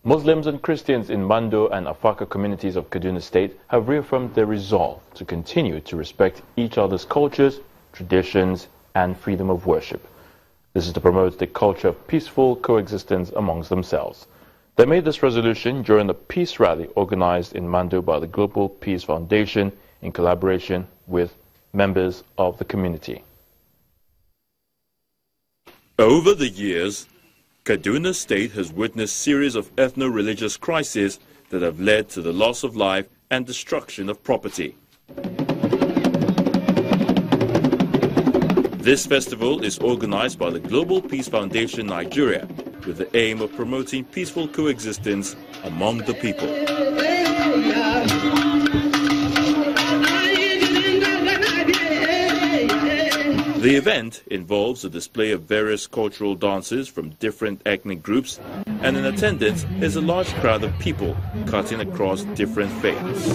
Muslims and Christians in Mando and Apapa communities of Kaduna State have reaffirmed their resolve to continue to respect each other's cultures, traditions, and freedom of worship. This is to promote the culture of peaceful coexistence amongst themselves. They made this resolution during a peace rally organized in Mando by the Global Peace Foundation in collaboration with members of the community. Over the years, Kaduna State has witnessed a series of ethno-religious crises that have led to the loss of life and destruction of property. This festival is organized by the Global Peace Foundation Nigeria with the aim of promoting peaceful coexistence among the people. The event involves a display of various cultural dances from different ethnic groups, and in attendance is a large crowd of people cutting across different faiths.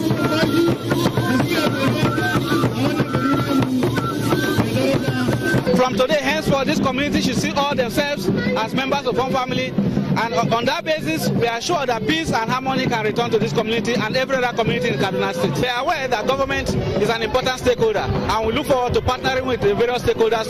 From today henceforth, this community should see all themselves as members of one family, and on that basis, we are sure that peace and harmony can return to this community and every other community in Kaduna State. We are aware that government is an important stakeholder, and we look forward to partnering with the various stakeholders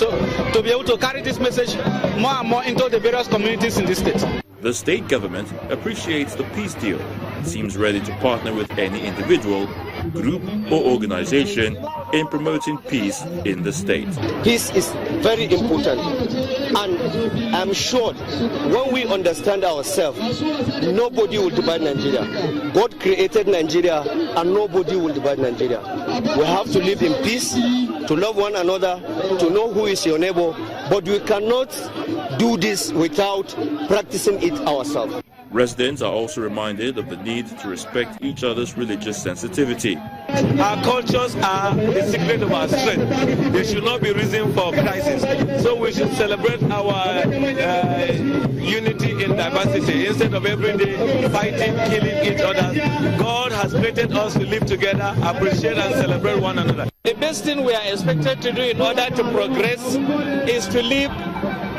to be able to carry this message more and more into the various communities in this state. The state government appreciates the peace deal and seems ready to partner with any individual, group or organization in promoting peace in the state. Peace is very important, and I'm sure when we understand ourselves, nobody will divide Nigeria. God created Nigeria and nobody will divide Nigeria. We have to live in peace, to love one another, to know who is your neighbor, but we cannot do this without practicing it ourselves. Residents are also reminded of the need to respect each other's religious sensitivity. Our cultures are the secret of our strength. They should not be reason for crisis. So we should celebrate our unity in diversity instead of every day fighting, killing each other. God has created us to live together, appreciate and celebrate one another. The best thing we are expected to do in order to progress is to live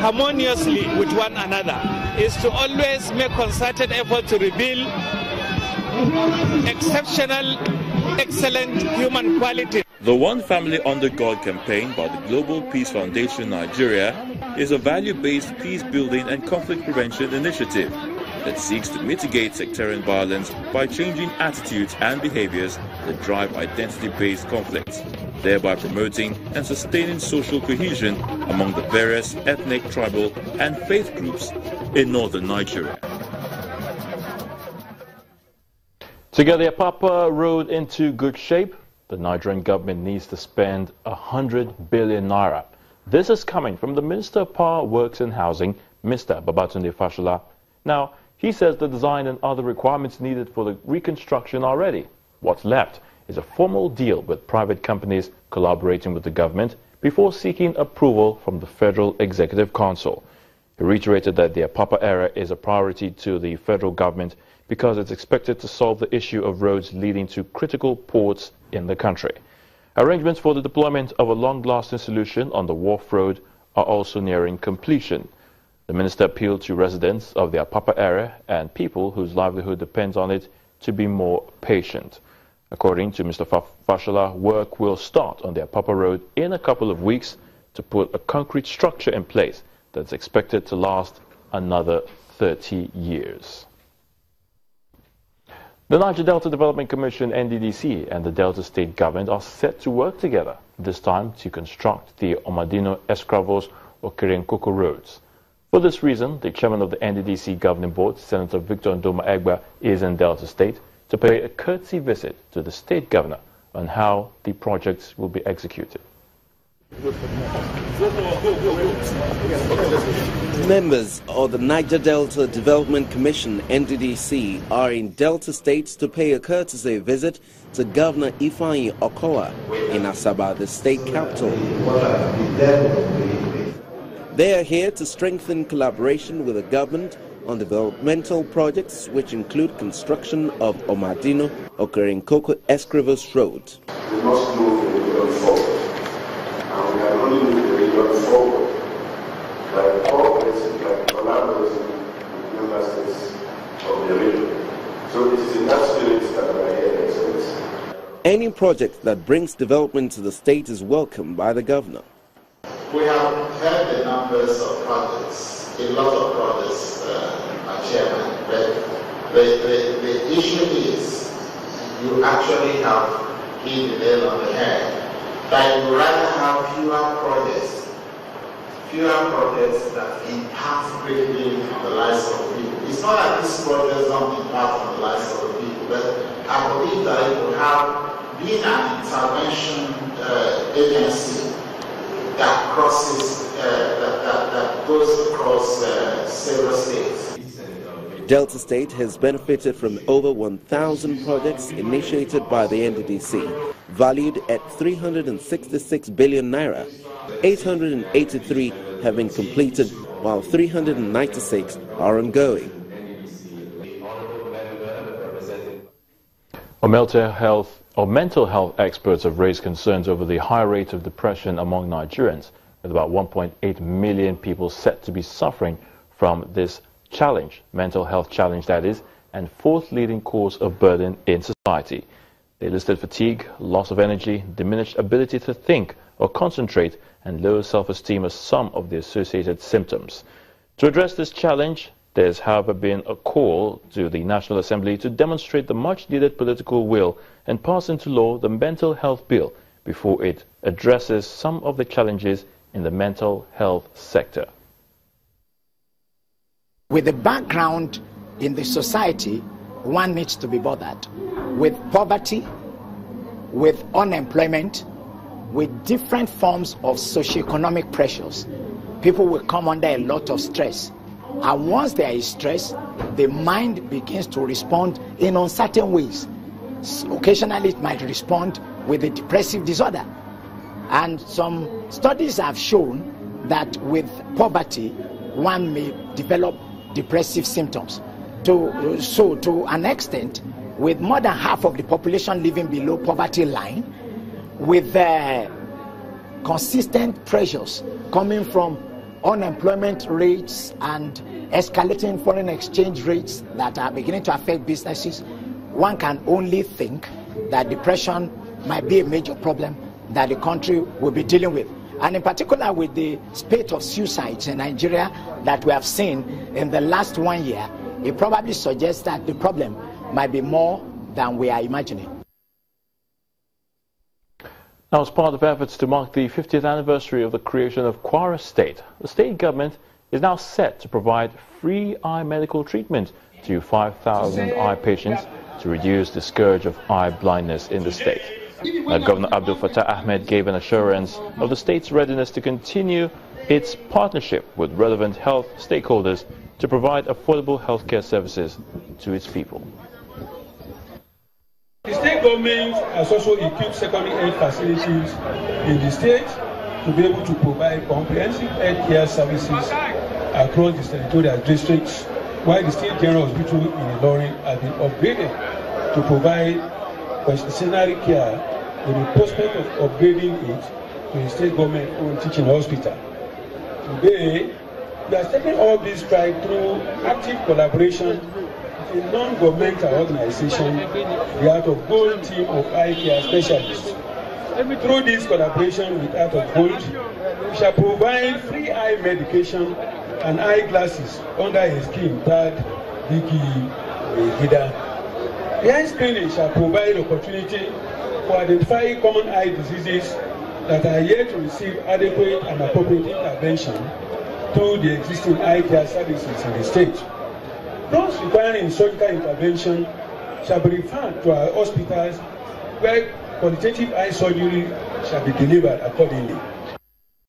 harmoniously with one another, is to always make concerted effort to reveal exceptional, excellent human quality. The One Family Under God campaign by the Global Peace Foundation Nigeria is a value-based peace-building and conflict prevention initiative that seeks to mitigate sectarian violence by changing attitudes and behaviors that drive identity-based conflicts, thereby promoting and sustaining social cohesion among the various ethnic, tribal and faith groups in northern Nigeria. To get the Apapa road into good shape, the Nigerian government needs to spend 100 billion naira. This is coming from the Minister of Power, Works and Housing, Mr. Babatunde Fashola. Now, he says the design and other requirements needed for the reconstruction are ready. What's left is a formal deal with private companies collaborating with the government before seeking approval from the Federal Executive Council. He reiterated that the Apapa area is a priority to the federal government because it's expected to solve the issue of roads leading to critical ports in the country. Arrangements for the deployment of a long-lasting solution on the Wharf Road are also nearing completion. The minister appealed to residents of the Apapa area and people whose livelihood depends on it to be more patient. According to Mr. Fashola, work will start on the Apapa Road in a couple of weeks to put a concrete structure in place that's expected to last another 30 years. The Niger Delta Development Commission, NDDC, and the Delta State government are set to work together, this time to construct the Omadino, Escravos, or Kerenkoko roads. For this reason, the chairman of the NDDC governing board, Senator Victor Ndoma Egba, is in Delta State to pay a courtesy visit to the state governor on how the projects will be executed. Members of the Niger Delta Development Commission, NDDC, are in Delta State to pay a courtesy visit to Governor Ifeanyi Okowa in Asaba, the state capital. They are here to strengthen collaboration with the government on developmental projects which include construction of Omadino, Kerenkoko Escravos Road. We must move forward, and we are only moving forward by cooperating, by collaborating with member states of the the region. So it is in that spirit that we are here, Excellency. Any project that brings development to the state is welcomed by the governor. We have heard the numbers of projects, a lot of projects, my chairman, but the issue is you actually have hit the nail on the head. That you would rather have fewer projects that impact greatly on the lives of people. It's not that these projects don't impact on the lives of the people, but I believe that it will have been an intervention agency that crosses, that goes across several states. Delta State has benefited from over 1,000 projects initiated by the NDDC, valued at 366 billion naira. 883 have been completed, while 396 are ongoing. Mental health experts have raised concerns over the high rate of depression among Nigerians, with about 1.8 million people set to be suffering from this challenge, mental health challenge that is, and fourth leading cause of burden in society. They listed fatigue, loss of energy, diminished ability to think or concentrate, and low self-esteem as some of the associated symptoms. To address this challenge, there's, however, been a call to the National Assembly to demonstrate the much-needed political will and pass into law the Mental Health Bill before it addresses some of the challenges in the mental health sector. With the background in the society, one needs to be bothered with poverty, with unemployment, with different forms of socioeconomic pressures. People will come under a lot of stress. And once there is stress, the mind begins to respond in uncertain ways. Occasionally it might respond with a depressive disorder. And some studies have shown that with poverty, one may develop depressive symptoms. So to an extent, with more than half of the population living below poverty line, with consistent pressures coming from unemployment rates and escalating foreign exchange rates that are beginning to affect businesses, one can only think that depression might be a major problem that the country will be dealing with. And in particular with the spate of suicides in Nigeria that we have seen in the last 1 year, it probably suggests that the problem might be more than we are imagining. Now, as part of efforts to mark the 50th anniversary of the creation of Kwara State, the state government is now set to provide free eye medical treatment to 5,000 eye patients to reduce the scourge of eye blindness in the state. Governor Abdul Fattah Ahmed gave an assurance of the state's readiness to continue its partnership with relevant health stakeholders to provide affordable healthcare services to its people. The state government has also equipped secondary health facilities in the state to be able to provide comprehensive health care services across the territorial districts, while the State General Hospital in Ilorin has been upgraded to provide constitutionary care with the prospect of upgrading it to a state government-owned teaching hospital. Today, we are taking all this strides through active collaboration with a non-governmental organization, the Heart of Gold team of eye care specialists. Through this collaboration with Heart of Gold, we shall provide free eye medication and eyeglasses under a scheme that Vicky Hida. The eye screening shall provide opportunity for identifying common eye diseases that are yet to receive adequate and appropriate intervention through the existing eye care services in the state. Those requiring surgical intervention shall be referred to our hospitals where qualitative eye surgery shall be delivered accordingly.